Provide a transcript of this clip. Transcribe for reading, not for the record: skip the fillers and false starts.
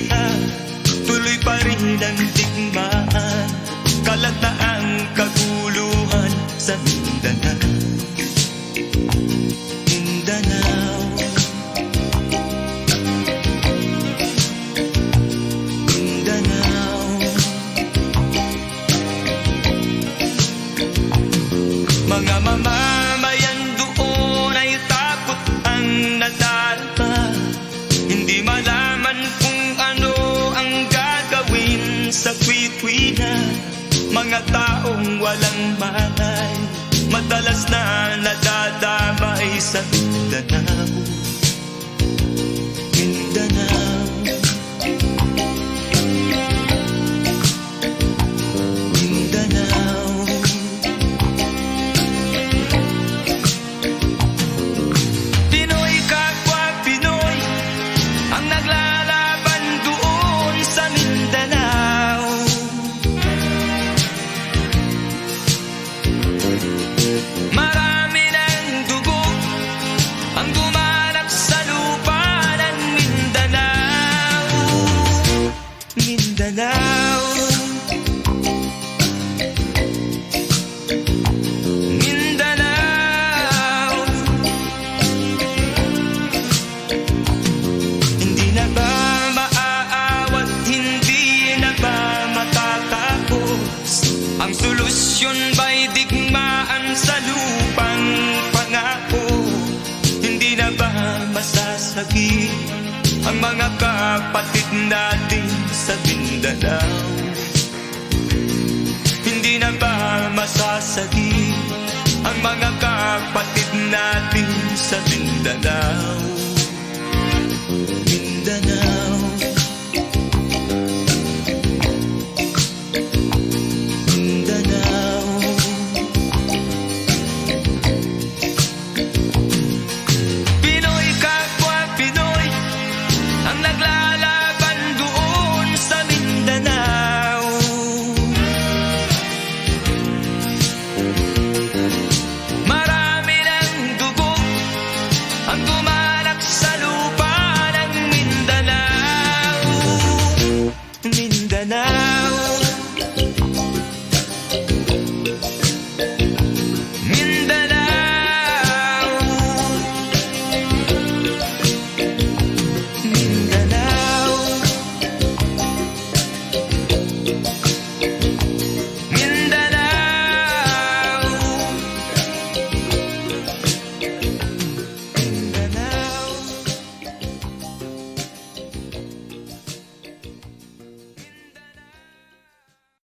lahat, tuloy pa rin ang digmaan. Kalat na ang kaguluhan sa Mindanao. Mindanao, Mindanao. Mga mamamayan doon ay takot ang nadarama. Hindi malaman kung ano ang gagawin sa kwit-kwina. Mga taong walang malay, madalas na nadadamay sa Mindanao. Mindanao, Mindanao. Pinoy kapwa Pinoy ang naglalaban doon sa Mindanao. Marami ng dugo ang gumanap sa lupa ng Mindanao. Mindanao, Mindanao. Hindi na ba maaawat, hindi na ba matatapos? Ang solusyon ba'y digmaan sa lupang pangako? Hindi na ba masasagi ang mga kapatid